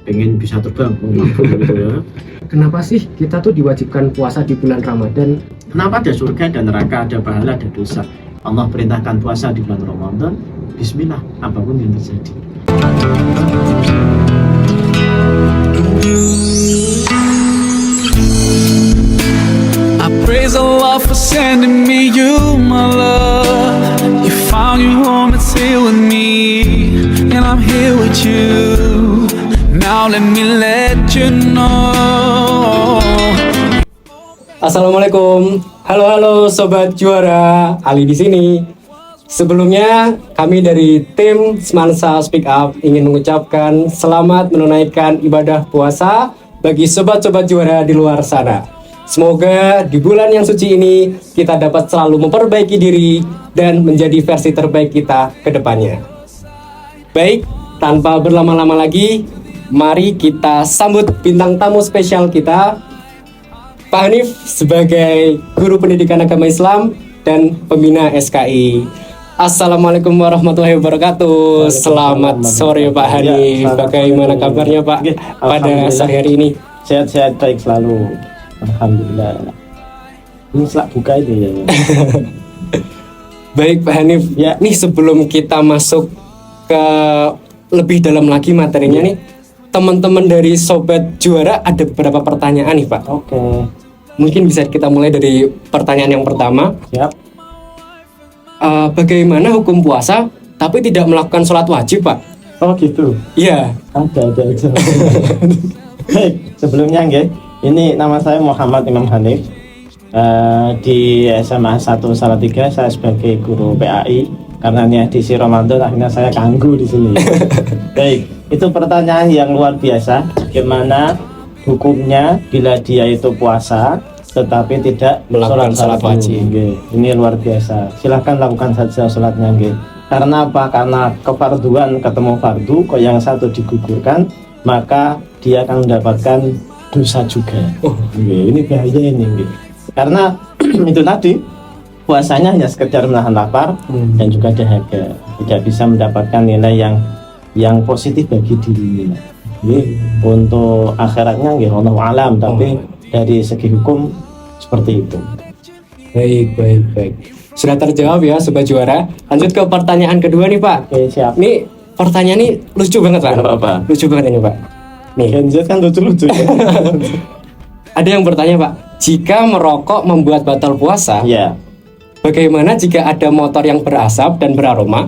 pengen bisa terbang gitu ya. Kenapa sih kita tuh diwajibkan puasa di bulan Ramadan? Kenapa ada surga dan neraka, ada pahala, ada dosa? Allah perintahkan puasa di bulan Ramadan. Bismillah, apapun yang terjadi. I praise Allah for sending me you, my love. You found your home, it's here with me, and I'm here with you. Now let me let you know. Assalamualaikum, halo sobat juara, Ali di sini. Sebelumnya kami dari tim Semansa Speak Up ingin mengucapkan selamat menunaikan ibadah puasa bagi sobat-sobat juara di luar sana. Semoga di bulan yang suci ini kita dapat selalu memperbaiki diri dan menjadi versi terbaik kita ke depannya. Baik, tanpa berlama-lama lagi, mari kita sambut bintang tamu spesial kita, Pak Hanif sebagai Guru Pendidikan Agama Islam dan Pembina SKI. Assalamualaikum warahmatullahi wabarakatuh. Selamat sore Pak Hanif. Bagaimana kabarnya Pak pada sore hari ini? Sehat-sehat, baik selalu. Alhamdulillah. Ini setelah buka itu ya. Baik Pak Hanif, ya. Nih sebelum kita masuk ke lebih dalam lagi materinya nih, teman-teman dari Sobat Juara ada beberapa pertanyaan nih Pak. Oke. Mungkin bisa kita mulai dari pertanyaan yang pertama. Siap. Bagaimana hukum puasa tapi tidak melakukan sholat wajib Pak? Oh gitu. Iya. Ada aja. Baik, sebelumnya nggih, ini nama saya Muhammad Imam Hanif. Di SMA 1 Salatiga saya sebagai guru PAI. Karena ini edisi Ramadan akhirnya saya ganggu di sini. Baik, itu pertanyaan yang luar biasa. Bagaimana hukumnya bila dia itu puasa tetapi tidak melakukan sholat wajib? Ini luar biasa. Silahkan lakukan saja sholatnya. Karena apa? Karena kefarduan ketemu fardu, kok yang satu digugurkan, maka dia akan mendapatkan dosa juga. Ini bahaya ini. Karena itu tadi puasanya hanya sekedar menahan lapar dan juga dahaga, tidak bisa mendapatkan nilai yang positif bagi dirinya. Untuk akhiratnya Allah alam, tapi dari segi hukum seperti itu. Baik. Sudah terjawab ya Sobat Juara. Lanjut ke pertanyaan kedua nih Pak. Oke, siap. Nih pertanyaan ini lucu banget Pak. Apa? Lucu banget ini Pak. Nih. Gen Z kan lucu-lucu ya. Ada yang bertanya Pak, jika merokok membuat batal puasa, Ya. bagaimana jika ada motor yang berasap dan beraroma?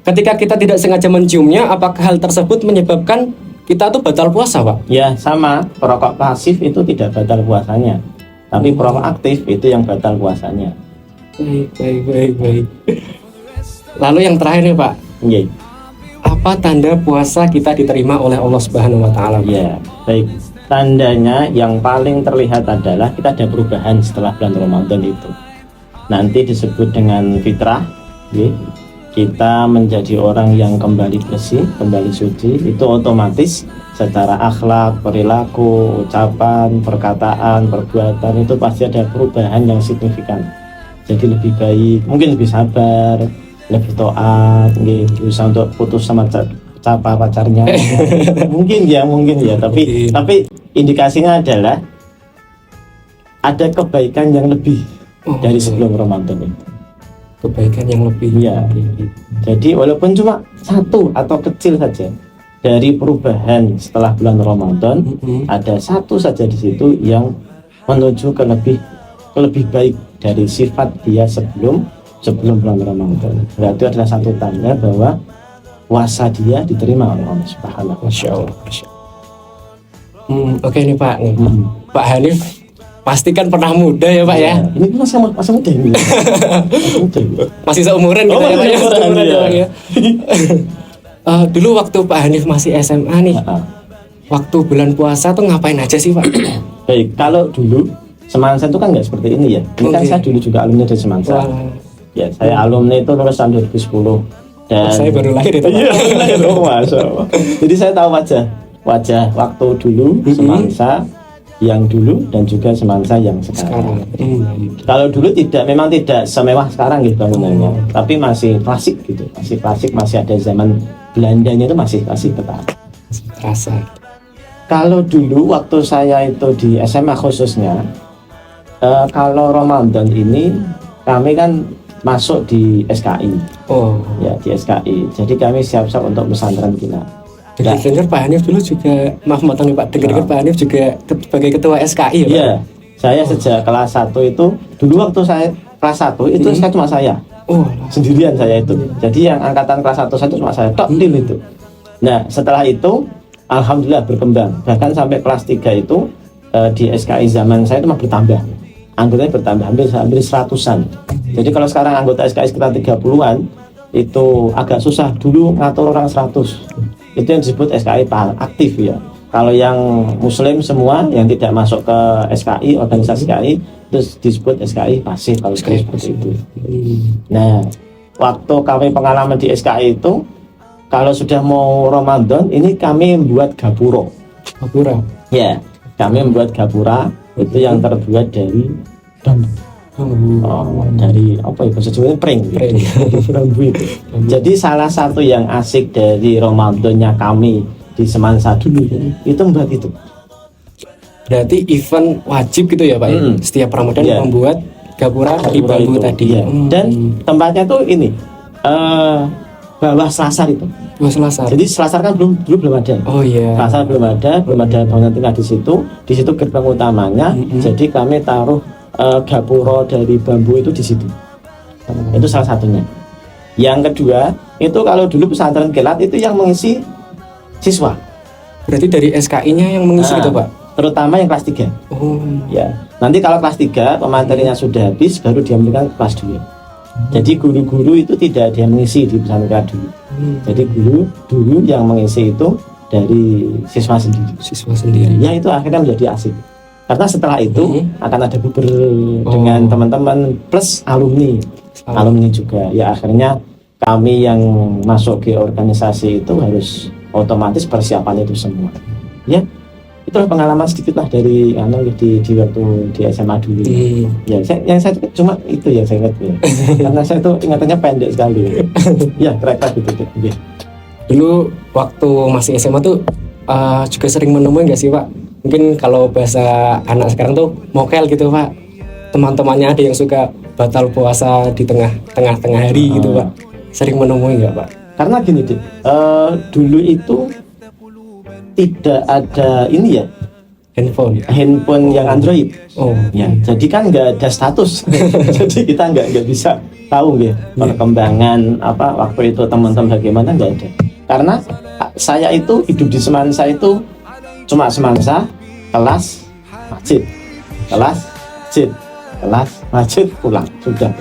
Ketika kita tidak sengaja menciumnya, apakah hal tersebut menyebabkan kita tuh batal puasa Pak? Ya, sama. Perokok pasif itu tidak batal puasanya, tapi perokok aktif itu yang batal puasanya. Baik. Lalu yang terakhir nih Pak, Iya. apa tanda puasa kita diterima oleh Allah Subhanahu Wa Taala? Ya, baik. Tandanya yang paling terlihat adalah kita ada perubahan setelah bulan Ramadan itu. Nanti disebut dengan fitrah. Kita menjadi orang yang kembali bersih, kembali suci. Itu otomatis secara akhlak, perilaku, ucapan, perkataan, perbuatan itu pasti ada perubahan yang signifikan. Jadi lebih baik, mungkin lebih sabar, lebih taat, berusaha untuk putus sama pacarnya. mungkin ya, tapi indikasinya adalah ada kebaikan yang lebih dari sebelum Ramadan itu. Kebaikan yang lebih. Ya. Jadi walaupun cuma satu atau kecil saja dari perubahan setelah bulan Ramadan, ada satu saja di situ yang menuju ke lebih baik dari sifat dia sebelum bulan Ramadan. Berarti adalah satu tanda bahwa puasa dia diterima oleh Allah Subhanahu wa Ta'ala. Oke nih Pak, Pak Hanif pastikan pernah muda ya Pak ya. Ini masa muda ini. Masih seumuran gitu ya Pak ya. Seumuran, ya. Dulu waktu Pak Hanif masih SMA nih, waktu bulan puasa tuh ngapain aja sih Pak? Baik, kalau dulu Semansa itu kan nggak seperti ini ya. Ini kan saya dulu juga alumni dari Semansa. Ya, saya alumni itu lulusan 2010. Dan saya baru lahir itu. Iya, lahir. Masya Allah. Jadi saya tahu wajah waktu dulu Semansa yang dulu dan juga Semansa yang sekarang. Kalau dulu memang tidak semewah sekarang gitu bangunannya, tapi masih klasik gitu, masih ada zaman Belandanya itu masih tetap. Terasa. Kalau dulu waktu saya itu di SMA khususnya, kalau Ramadan ini kami kan masuk di SKI, Oh, ya di SKI. Jadi kami siap-siap untuk pesantren kilat. dengar Pak Hanif dulu juga, maaf motong nih Pak, dengar Pak Hanif juga sebagai ketua SKI ya Pak? Iya, saya sejak kelas 1 itu, dulu waktu saya kelas 1 itu SKI cuma saya, Oh, sendirian saya itu. Jadi yang angkatan kelas 1 itu cuma saya, tok tim itu. Nah setelah itu alhamdulillah berkembang, bahkan sampai kelas 3 itu di SKI zaman saya itu malah bertambah, anggotanya bertambah hampir 100-an. Jadi kalau sekarang anggota SKI sekitar 30-an itu agak susah, dulu ngatur orang 100, itu yang disebut SKI aktif ya. Kalau yang muslim semua yang tidak masuk ke SKI, organisasi SKI, terus disebut SKI pasif, kalau seperti itu. Nah waktu kami pengalaman di SKI itu, kalau sudah mau Ramadan ini kami membuat gapuro. Gapura. Ya, kami membuat gapura itu yang terbuat dari bambu. Dari apa ya, bahasa Jawanya pring. Bambu itu. Jadi salah satu yang asik dari Ramadannya kami di Semansa dulu itu membuat itu. Berarti event wajib gitu ya Pak ya? Setiap Ramadan Iya. membuat gapura dari bambu itu. tadi. Iya. Dan tempatnya tuh ini bawah Selasar itu. Dua Selasar. Jadi Selasar kan belum ada. Oh iya. Selasar belum ada bangunan tinggal di situ. Di situ gerbang utamanya. Jadi kami taruh gapuro dari bambu itu di situ. Itu salah satunya. Yang kedua, itu kalau dulu pesantren kilat itu yang mengisi siswa. Berarti dari SKI-nya yang mengisi itu Pak? Terutama yang kelas 3. Oh. Ya. Nanti kalau kelas 3 pematerinya sudah habis baru diambilkan kelas 2. Jadi guru-guru itu tidak ada yang mengisi di pesantren dulu. Jadi guru dulu yang mengisi itu dari siswa sendiri. Siswa sendiri. Ya itu akhirnya menjadi asik. Karena setelah itu akan ada buber dengan teman-teman plus alumni juga. Ya akhirnya kami yang masuk ke organisasi itu harus otomatis persiapan itu semua. Ya itulah pengalaman sedikit lah dari di waktu di SMA dulu. Ya yang saya cuma itu ya saya ingat ya. Karena saya itu ingatannya pendek sekali. Ya kira-kira gitu. Ya. Dulu waktu masih SMA tuh juga sering menemui nggak sih Pak? Mungkin kalau bahasa anak sekarang tuh mokel gitu Pak. Teman-temannya ada yang suka batal puasa di tengah hari gitu Pak. Sering menemui nggak Pak? Karena gini deh, dulu itu tidak ada ini ya, handphone yang Android. Oh Ya, jadi kan nggak ada status. Jadi kita nggak bisa tahu ya perkembangan apa waktu itu teman-teman bagaimana, nggak ada. Karena saya itu hidup di Semansa itu cuma Semansa, kelas, masjid, kelas, masjid, pulang, sudah.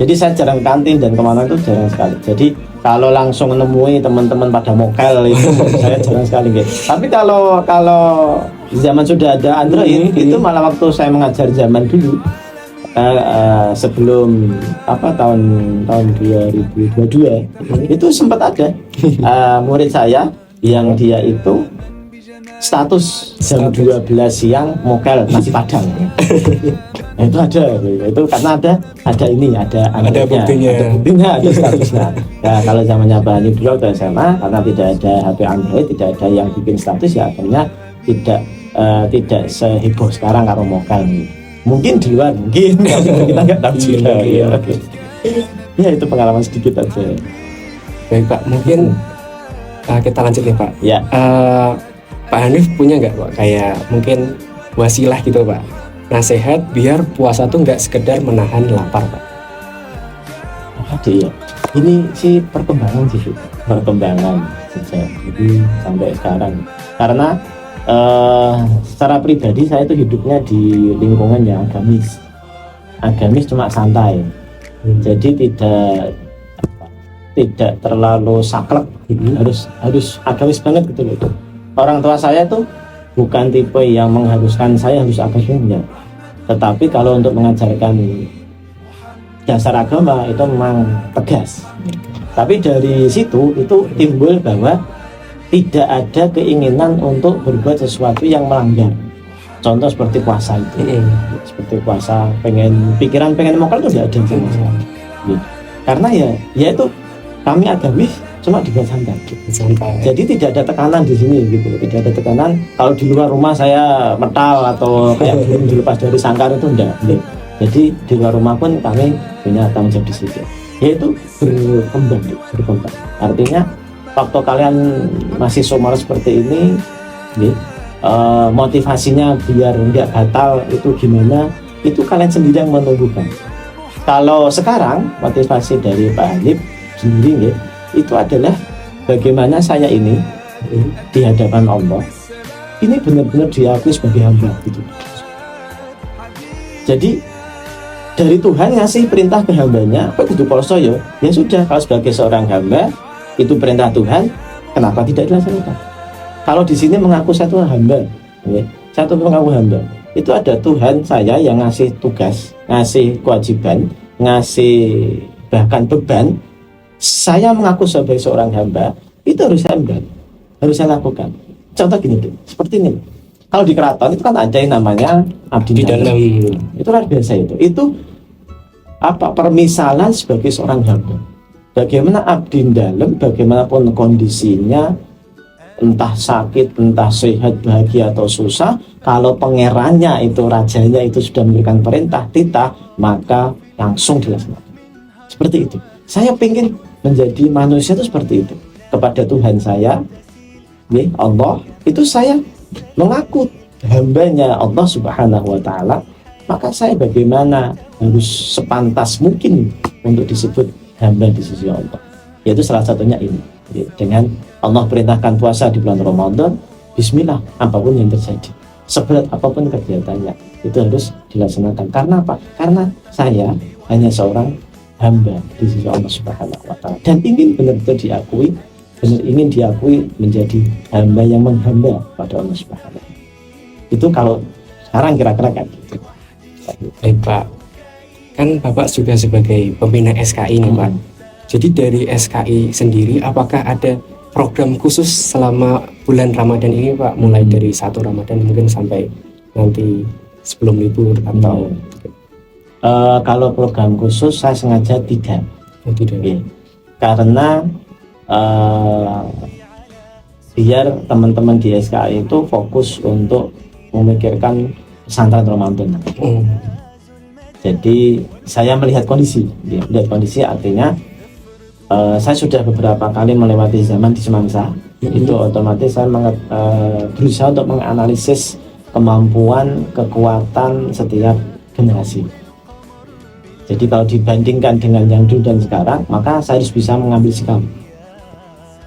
Jadi saya jarang kantin dan kemana itu jarang sekali. Jadi kalau langsung menemui teman-teman pada mokel itu saya jarang sekali gitu. Tapi kalau zaman sudah ada Android itu malah waktu saya mengajar zaman dulu sebelum tahun 2022 itu sempat ada murid saya yang dia itu status jam 12 siang mokel nasi padang. Nah, itu ada itu karena ada buktinya ada statusnya. Nah kalau zamannya Bani dulu ke SMA karena tidak ada HP Android, tidak ada yang bikin status, ya akhirnya tidak seheboh sekarang kalau mokel. Mungkin di luar mungkin tapi kita nggak tahu juga. Ya itu pengalaman sedikit aja. baik Pak, mungkin kita lanjut nih Pak. Ya. Pak Hanif punya nggak Pak kayak mungkin wasilah gitu Pak, nasihat biar puasa tuh nggak sekedar menahan lapar Pak? Iya, ini sih perkembangan sejak jadi sampai sekarang. Karena secara pribadi saya itu hidupnya di lingkungan yang agamis cuma santai. Jadi tidak terlalu saklek, harus agamis banget gitu loh. Orang tua saya tuh bukan tipe yang mengharuskan saya harus agamis, tetapi kalau untuk mengajarkan dasar agama itu memang tegas. Tapi dari situ itu timbul bahwa tidak ada keinginan untuk berbuat sesuatu yang melanggar. Contoh seperti puasa itu, seperti puasa pikiran pengen mokel itu tidak ada sama sekali. Karena ya itu kami agamis cuma dibuat santai. Santai. Jadi tidak ada tekanan di sini gitu, tidak ada tekanan. Kalau di luar rumah saya metal atau kayak belum dilepas dari sangkar itu enggak. Jadi di luar rumah pun kami punya tanggung jawab di situ, yaitu berkembang. Artinya waktu kalian masih sumar seperti ini, motivasinya biar enggak batal itu gimana? Itu kalian sendiri yang menentukan. Kalau sekarang motivasi dari Pak Hanif sendiri itu adalah bagaimana saya ini di hadapan Allah ini benar-benar diakui sebagai hamba gitu. Jadi dari Tuhan ngasih perintah ke hambanya, apa kudu poso ya sudah, kalau sebagai seorang hamba itu perintah Tuhan, kenapa tidak dilaksanakan? Kalau di sini mengaku satu hamba, satu mengaku hamba, itu ada Tuhan saya yang ngasih tugas, ngasih kewajiban, ngasih bahkan beban. Saya mengaku sebagai seorang hamba, itu harus saya lakukan. Contoh gini deh, seperti ini. Kalau di keraton itu kan ada yang namanya abdi dalam. Itu luar biasa itu. Itu apa permisalan sebagai seorang hamba. Bagaimana abdi dalam, bagaimanapun kondisinya, entah sakit, entah sehat, bahagia atau susah, kalau pangerannya itu, rajanya itu sudah memberikan perintah titah, maka langsung dilaksanakan. Seperti itu. Saya ingin menjadi manusia itu seperti itu. Kepada Tuhan saya, Allah, itu saya mengaku hambanya Allah Subhanahu wa Ta'ala, maka saya bagaimana harus sepantas mungkin untuk disebut hamba di sisi Allah. Yaitu salah satunya ini. Dengan Allah perintahkan puasa di bulan Ramadan, bismillah, apapun yang terjadi, seberat apapun kegiatannya, itu harus dilaksanakan. Karena apa? Karena saya hanya seorang hamba di sisi Allah Subhanahu wa Ta'ala, dan ingin benar-benar diakui, ingin diakui menjadi hamba yang menghamba pada Allah Subhanahu. Itu kalau sekarang kira-kira kan gitu. Baik Pak, kan Bapak juga sebagai pembina SKI nih Pak. Jadi dari SKI sendiri apakah ada program khusus selama bulan Ramadan ini Pak? Mulai dari 1 Ramadan mungkin sampai nanti sebelum libur atau kalau program khusus saya sengaja tidak. Tidak. Karena biar teman-teman di SKI itu fokus untuk memikirkan pesantren Ramadan. Jadi saya melihat kondisi, artinya saya sudah beberapa kali melewati zaman di Semansa. Itu otomatis saya berusaha untuk menganalisis kemampuan, kekuatan setiap generasi. Jadi kalau dibandingkan dengan yang dulu dan sekarang, maka saya harus bisa mengambil sikap.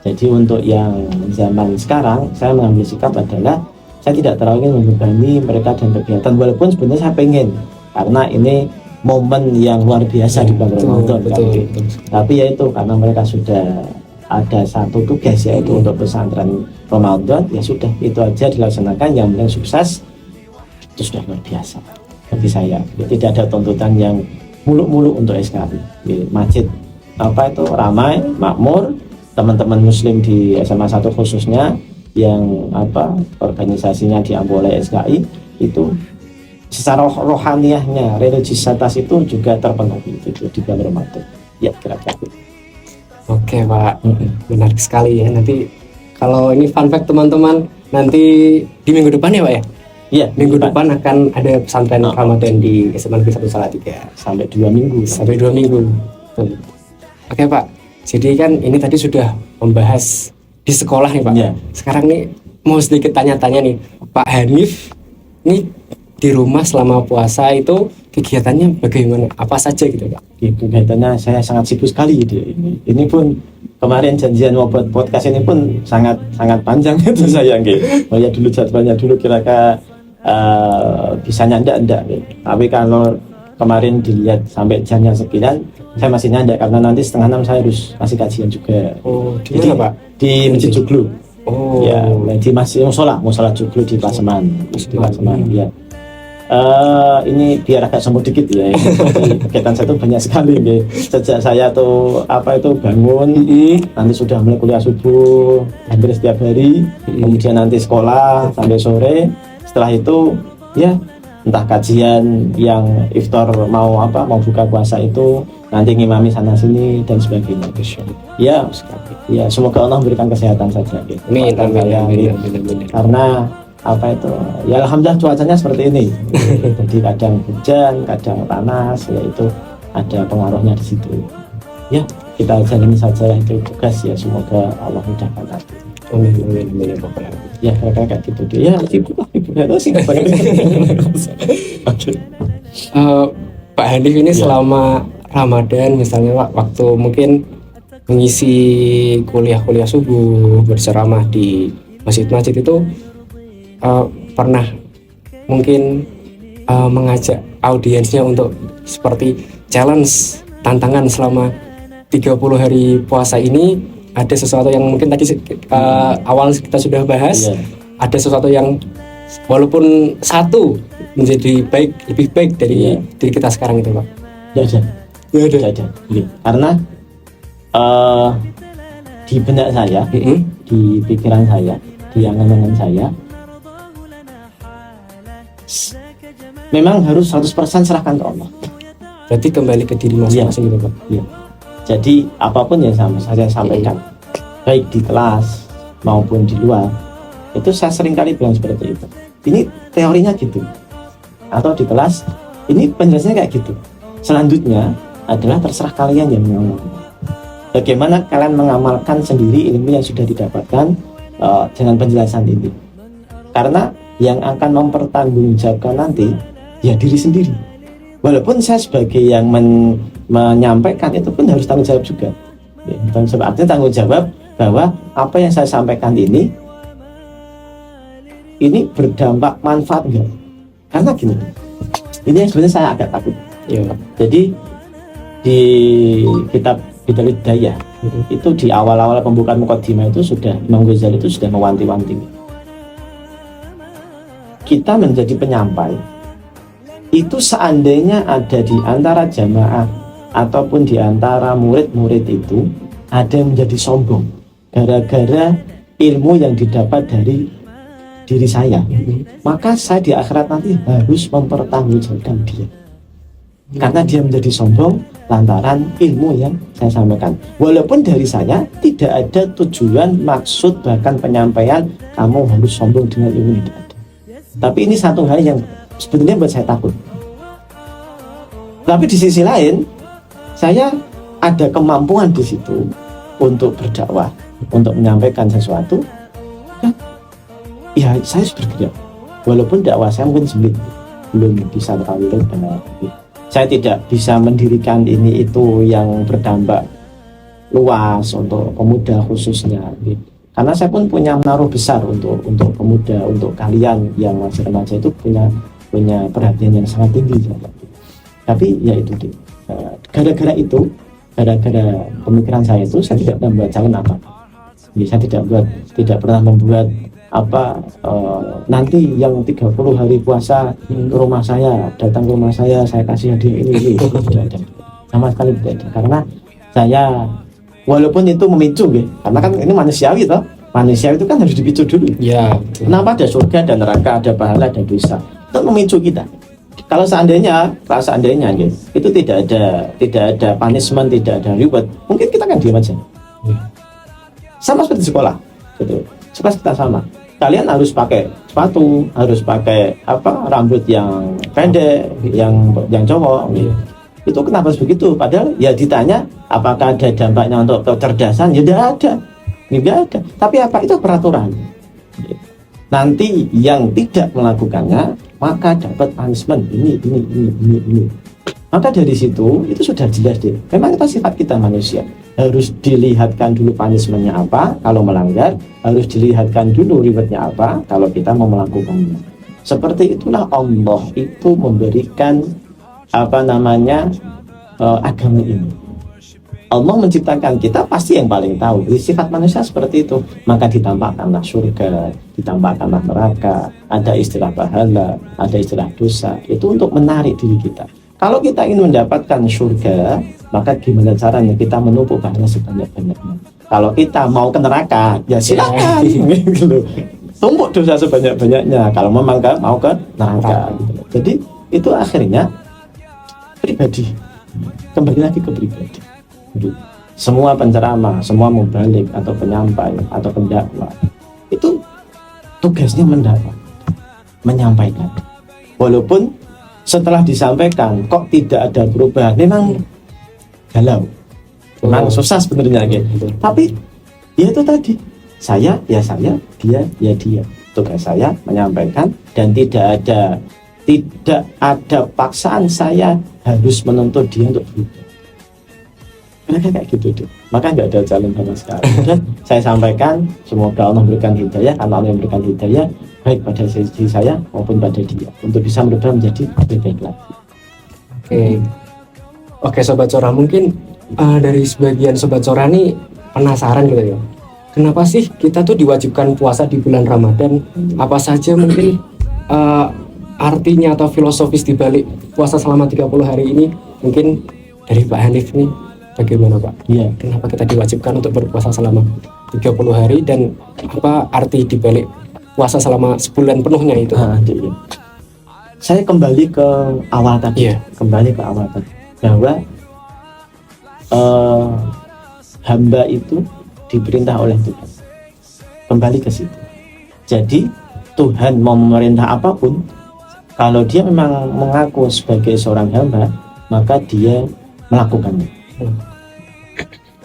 Jadi untuk yang zaman sekarang, saya mengambil sikap adalah saya tidak terlalu ingin membebani mereka dan kegiatan, walaupun sebenarnya saya pengen, karena ini momen yang luar biasa di bulan Ramadan. Tapi ya itu, karena mereka sudah ada satu tugas, yaitu untuk pesantren Ramadan, ya sudah itu aja dilaksanakan, yang penting sukses, itu sudah luar biasa bagi saya. Tidak ada tuntutan yang muluk-muluk untuk SKI. Masjid apa itu ramai, makmur, teman-teman muslim di SMA 1 khususnya yang organisasinya diambil oleh SKI itu secara rohaniahnya, religiusitas itu juga terpenuhi itu di bulan Ramadan. Ya kira-kira. Oke Pak, menarik sekali ya. Nanti kalau ini fun fact teman-teman, nanti di minggu depan ya Pak ya? Iya, minggu depan akan ada pesantren Ramadan di SMA Negeri 1 Salatiga sampai 2 minggu. Sampai 2 minggu. Oke Pak, jadi kan ini tadi sudah membahas di sekolah nih Pak. Ya. Sekarang nih mau sedikit tanya-tanya nih, Pak Hanif, nih di rumah selama puasa itu kegiatannya bagaimana? Apa saja gitu Pak? Kegiatannya saya sangat sibuk sekali gitu. Ini pun kemarin janjian mau buat podcast ini pun sangat panjang itu saya gitu. Oh ya dulu jadwalnya dulu kira-kira bisa nyandak gitu. Tapi kalau kemarin dilihat sampai jamnya sekian, saya masih nyandak karena nanti 5:30 saya harus kasih kajian juga. Oh, di mana Pak? Di Masjid Joglo. Oh. Ya, di Masjid Musola Joglo di Paseman. Di Paseman, ya. Ini biar agak sembuh dikit ya. Kegiatan saya itu banyak sekali ya. Sejak saya tuh bangun, nanti sudah mulai kuliah subuh hampir setiap hari, kemudian nanti sekolah sampai sore. Setelah itu ya entah kajian yang iftar mau buka puasa itu nanti ngimami sana sini dan sebagainya. Ya, ya semoga Allah memberikan kesehatan saja. Gitu. Amin, Amin. Karena ya alhamdulillah cuacanya seperti ini. Jadi kadang hujan, kadang panas, ya itu ada pengaruhnya di situ. Ya, kita jalani saja itu tugas ya, semoga Allah mudahkan nanti. Amin. Ya kayak gitu deh. Ya sibuk lah, itu sih. Pak Hanif ini selama Ramadan misalnya Pak, waktu mungkin mengisi kuliah subuh, berceramah di masjid-masjid itu pernah mungkin mengajak audiensnya untuk seperti challenge, tantangan selama 30 hari puasa ini. Ada sesuatu yang mungkin tadi awal kita sudah bahas, ada sesuatu yang walaupun satu menjadi lebih baik dari diri kita sekarang itu Pak. Ya ada. Karena di benak saya, di pikiran saya, di angan-angan saya, memang harus 100% serahkan ke Allah. Berarti kembali ke diri masing-masing gitu Pak. Iya. Jadi apapun yang saya sampaikan, baik di kelas maupun di luar, itu saya sering kali bilang seperti itu. Ini teorinya gitu, atau di kelas ini penjelasannya kayak gitu. Selanjutnya adalah terserah kalian yang mengamalkan. Bagaimana kalian mengamalkan sendiri ilmu yang sudah didapatkan dengan penjelasan ini. Karena yang akan mempertanggungjawabkan nanti ya diri sendiri. Walaupun saya sebagai yang menyampaikan itu pun harus tanggung jawab juga. Ya, artinya tanggung jawab bahwa apa yang saya sampaikan ini berdampak manfaat enggak? Karena gini, ini yang sebenarnya saya agak takut. Ya. Jadi di kitab Bidayah Hidayah itu di awal-awal pembukaan Muqaddimah itu sudah Imam Ghazali itu sudah mewanti-wanti. Kita menjadi penyampai itu seandainya ada di antara jamaah ataupun di antara murid-murid itu ada yang menjadi sombong gara-gara ilmu yang didapat dari diri saya, maka saya di akhirat nanti harus mempertanggungjawabkan dia karena dia menjadi sombong lantaran ilmu yang saya sampaikan. Walaupun dari saya tidak ada tujuan, maksud, bahkan penyampaian kamu harus sombong dengan ilmu, tidak ada. Tapi ini satu hal yang sebetulnya buat saya takut. Tapi di sisi lain, saya ada kemampuan di situ untuk berdakwah, untuk menyampaikan sesuatu. Ya, saya harus bergerak. Walaupun dakwah saya mungkin sulit, belum bisa terlalu benar. Saya tidak bisa mendirikan ini itu yang berdampak luas untuk pemuda khususnya. Karena saya pun punya menaruh besar untuk pemuda, untuk kalian yang masih remaja itu punya perhatian yang sangat tinggi. Tapi ya itu deh. Gara-gara pemikiran saya itu saya tidak pernah membuat calon apa. Saya tidak pernah membuat nanti yang 30 hari puasa ke rumah saya, datang ke rumah saya kasih hadiah ini. Tidak ada. Sama sekali tidak ada. Karena saya walaupun itu memicu karena kan ini manusiawi toh. Manusia itu kan harus dipicu dulu. Ya. Kenapa ada surga dan neraka, ada pahala dan dosa? Untuk memicu kita. Kalau seandainya itu tidak ada punishment, tidak ada reward, mungkin kita kan diam aja. Sama seperti sekolah, gitu. Sekolah kita sama. Kalian harus pakai sepatu, harus pakai rambut yang pendek, yang cowok. Itu kenapa begitu? Padahal ya ditanya apakah ada dampaknya untuk kecerdasan? Ya tidak ada. Tapi itu peraturan. Nanti yang tidak melakukannya maka dapat punishment ini. Maka dari situ itu sudah jelas deh. Memang itu sifat kita manusia. Harus dilihatkan dulu punishmentnya apa kalau melanggar, harus dilihatkan dulu rewardnya apa kalau kita mau melakukannya. Seperti itulah Allah itu memberikan agama ini. Allah menciptakan kita pasti yang paling tahu. Jadi sifat manusia seperti itu. Maka ditampakkanlah surga, ditampakkanlah neraka, ada istilah pahala, ada istilah dosa. Itu untuk menarik diri kita. Kalau kita ingin mendapatkan surga, maka gimana caranya kita menumpuk pahala sebanyak-banyaknya. Kalau kita mau ke neraka, ya silakan. tumpuk dosa sebanyak-banyaknya kalau memang mau ke neraka gitu. Jadi itu akhirnya pribadi, kembali lagi ke pribadi gitu. Semua penceramah, semua mubalik atau penyampai atau pendakwah itu tugasnya menyampaikan. Walaupun setelah disampaikan kok tidak ada perubahan, memang galau, memang susah sebenarnya gitu. Tapi ya itu tadi, saya, dia, ya dia. Tugas saya menyampaikan dan tidak ada paksaan saya harus menuntut dia untuk berubah. Mereka kayak gitu tuh, maka nggak ada jalan sama sekali. Dan saya sampaikan, semoga Allah memberikan hidayah, karena Allah yang memberikan hidayah baik pada sisi saya maupun pada dia untuk bisa berubah menjadi lebih baik lagi. Oke, Sobat Cora, mungkin dari sebagian Sobat Cora nih penasaran gitu ya, kenapa sih kita tuh diwajibkan puasa di bulan Ramadan? Apa saja mungkin artinya atau filosofis dibalik puasa selama 30 hari ini? Mungkin dari Pak Hanif nih, bagaimana Pak? Iya. Kenapa kita diwajibkan untuk berpuasa selama 30 hari dan apa arti dibalik puasa selama sebulan penuhnya itu? Iya. Saya kembali ke awal tadi, bahwa hamba itu diperintah oleh Tuhan. Kembali ke situ. Jadi Tuhan mau memerintah apapun, kalau dia memang mengaku sebagai seorang hamba, maka dia melakukannya.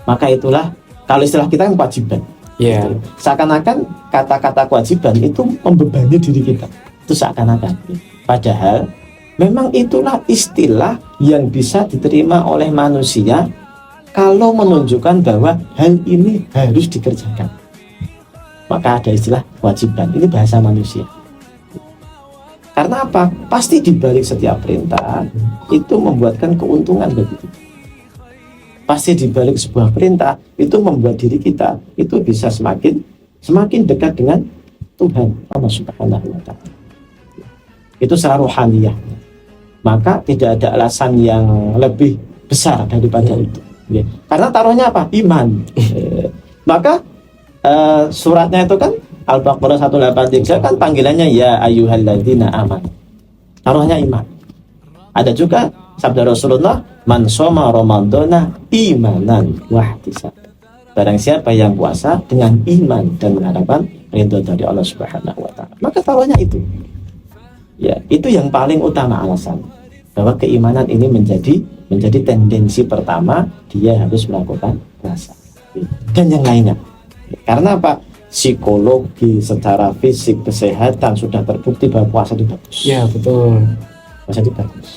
Maka itulah, kalau istilah kita kan kewajiban. Iya. Seakan-akan kata-kata kewajiban itu membebani diri kita. Itu seakan-akan. Padahal memang itulah istilah yang bisa diterima oleh manusia kalau menunjukkan bahwa hal ini harus dikerjakan. Maka ada istilah kewajiban. Ini bahasa manusia. Karena apa? Pasti dibalik setiap perintah itu membuatkan keuntungan bagi kita. Pasti dibalik sebuah perintah itu membuat diri kita itu bisa semakin dekat dengan Tuhan Allah Subhanahu wa Ta'ala. Itu secara rohaniyah. Maka tidak ada alasan yang lebih besar daripada itu. Karena taruhnya apa? Iman. Maka suratnya itu kan Al-Baqarah 183 kan panggilannya ya ayyuhalladzina amanu. Taruhnya iman. Ada juga sabda Rasulullah, man shoma ramadhana imanan wahtisab. Barang siapa yang puasa dengan iman dan mengharapkan ridho dari Allah Subhanahu wa Ta'ala, maka taruhnya itu. Ya, itu yang paling utama alasan bahwa keimanan ini menjadi tendensi pertama dia harus melakukan puasa. Dan yang lainnya. Karena apa? Psikologi, secara fisik, kesehatan sudah terbukti bahwa puasa itu bagus. Iya, betul. Puasa itu bagus.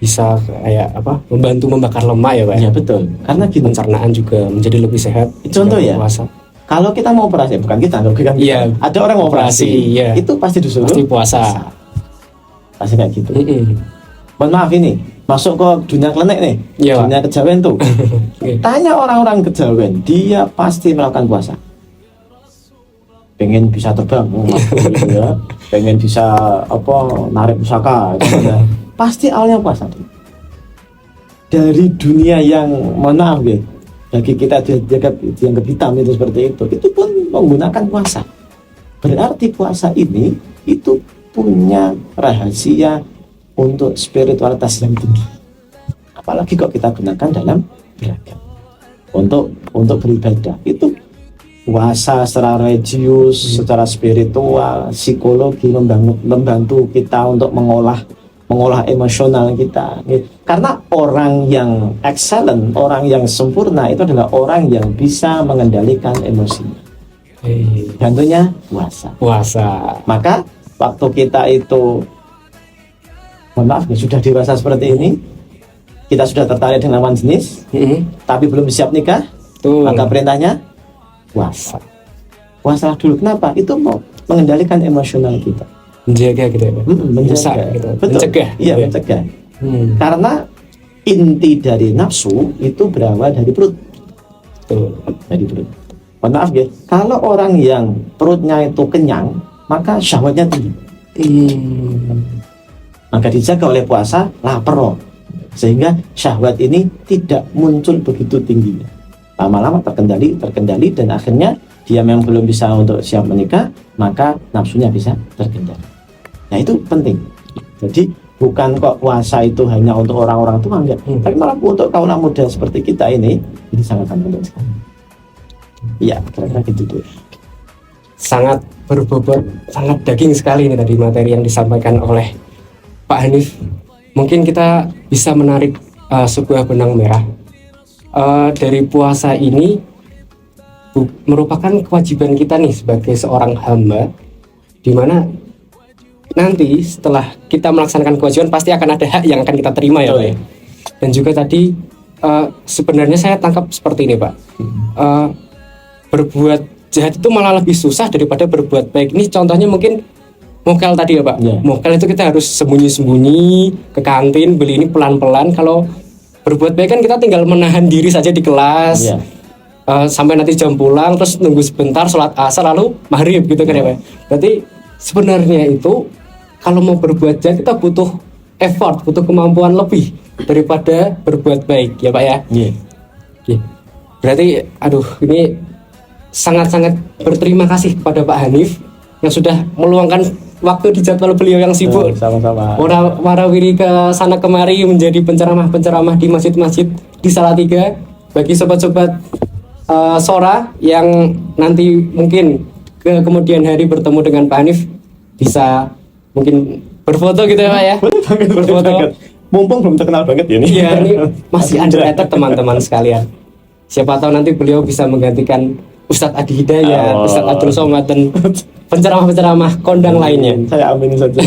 Bisa kayak apa? Membantu membakar lemak ya, Pak. Iya, betul. Karena gini, pencernaan juga menjadi lebih sehat. Contoh ya. Puasa. Kalau kita mau operasi, bukan kita. Iya. Ada orang mau operasi, iya. Itu pasti disuruh pasti puasa. Pasti kayak gitu. Mohon maaf ini, masuk ke dunia klinik nih, iya, dunia kejawen tuh. Tanya orang-orang kejawen, dia pasti melakukan puasa. Pengen bisa terbang, ya. Pengen bisa narik pusaka, ya. Pasti awalnya puasa. Dari dunia yang mana ya, bagi kita dianggap hitam itu seperti itu pun menggunakan puasa. Berarti puasa ini itu punya rahasia untuk spiritualitas yang tinggi. Apalagi kok kita gunakan dalam beragam untuk beribadah. Itu puasa secara religius, secara spiritual, psikologi, membantu kita untuk mengolah emosional kita. Karena orang yang excellent, orang yang sempurna itu adalah orang yang bisa mengendalikan emosinya. Contohnya puasa. Maka waktu kita itu, mohon maaf nih, sudah dewasa seperti ini, kita sudah tertarik dengan lawan jenis, tapi belum siap nikah, maka perintahnya puasa. Puasa dulu. Kenapa? Itu mau mengendalikan emosional kita. Menjaga gitu ya, menjaga gitu. Betul. Mencegah. Iya, mencegah. Karena inti dari nafsu itu berawal dari perut. Dari perut. Mohon maaf ya, kalau orang yang perutnya itu kenyang, maka syahwatnya tinggi. Maka dijaga oleh puasa, lapar, sehingga syahwat ini tidak muncul begitu tingginya. Lama-lama terkendali dan akhirnya dia memang belum bisa untuk siap menikah, maka nafsunya bisa terkendali. Nah itu penting. Jadi bukan kok puasa itu hanya untuk orang-orang tua, enggak, tapi malah untuk kaum muda seperti kita ini sangat penting sekali. Iya, kira-kira gitu tuh. Sangat berbobot, sangat daging sekali ini tadi materi yang disampaikan oleh Pak Hanif. Mungkin kita bisa menarik sebuah benang merah dari puasa ini merupakan kewajiban kita nih sebagai seorang hamba, dimana nanti setelah kita melaksanakan kewajiban pasti akan ada hak yang akan kita terima ya Pak ya. Dan juga tadi sebenarnya saya tangkap seperti ini Pak, berbuat jahat itu malah lebih susah daripada berbuat baik. Ini contohnya mungkin mokel tadi ya Pak. Mokel itu kita harus sembunyi-sembunyi ke kantin beli ini pelan-pelan. Kalau berbuat baik kan kita tinggal menahan diri saja di kelas sampai nanti jam pulang, terus nunggu sebentar sholat asar lalu maghrib gitu kan ya Pak. Berarti sebenarnya itu kalau mau berbuat jahat kita butuh effort, butuh kemampuan lebih daripada berbuat baik ya Pak ya. Berarti ini sangat-sangat berterima kasih kepada Pak Hanif yang sudah meluangkan waktu di jadwal beliau yang sibuk. Sama-sama. Warawiri ke sana kemari menjadi penceramah-penceramah di masjid-masjid di Salatiga. Bagi sobat-sobat Sora yang nanti mungkin ke kemudian hari bertemu dengan Pak Hanif, bisa mungkin berfoto gitu ya Pak ya. Berfoto. Mumpung belum terkenal banget ya nih. Iya, ini masih underrated teman-teman sekalian. Siapa tahu nanti beliau bisa menggantikan Ustadz Adi Hidayat, Ustadz Abdul Somad dan penceramah-penceramah kondang lainnya. Saya amin saja.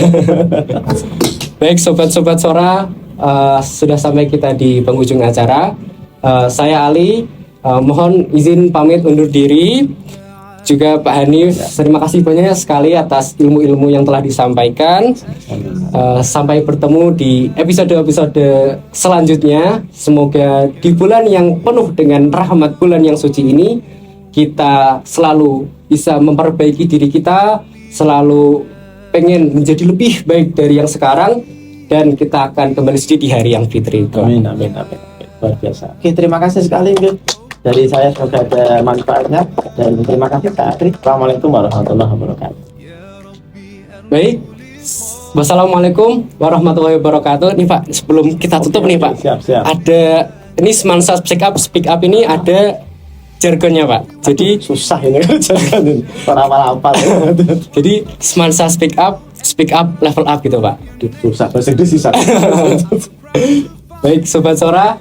Baik sobat-sobat Sora, sudah sampai kita di penghujung acara. Saya Ali, mohon izin pamit undur diri. Juga Pak Hanif, terima kasih banyak sekali atas ilmu-ilmu yang telah disampaikan. Sampai bertemu di episode-episode selanjutnya. Semoga di bulan yang penuh dengan rahmat bulan yang suci ini, kita selalu bisa memperbaiki diri kita, selalu pengen menjadi lebih baik dari yang sekarang, dan kita akan kembali sedih di hari yang fitri. Amin. Luar biasa. Oke, terima kasih sekali dari saya, semoga ada manfaatnya, dan terima kasih Kak Adri. Assalamualaikum warahmatullahi wabarakatuh. Baik, wassalamualaikum warahmatullahi wabarakatuh. Nih Pak, sebelum kita tutup nih Pak, siap. ada ini Semansa speak up ini ada jargonnya Pak. Jadi susah ini kan jargon apa-apa. Jadi Semansa speak up level up gitu Pak. Susah, bahasa Inggris susah. Baik sobat Sora,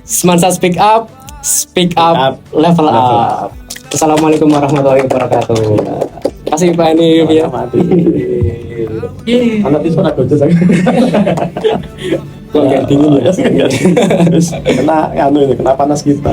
Semansa speak up level up. Assalamualaikum warahmatullahi wabarakatuh. Terima kasih Pak Hanif ya. Anak itu suara gojek saya. Kok nggak dingin ya? Kena panas kita.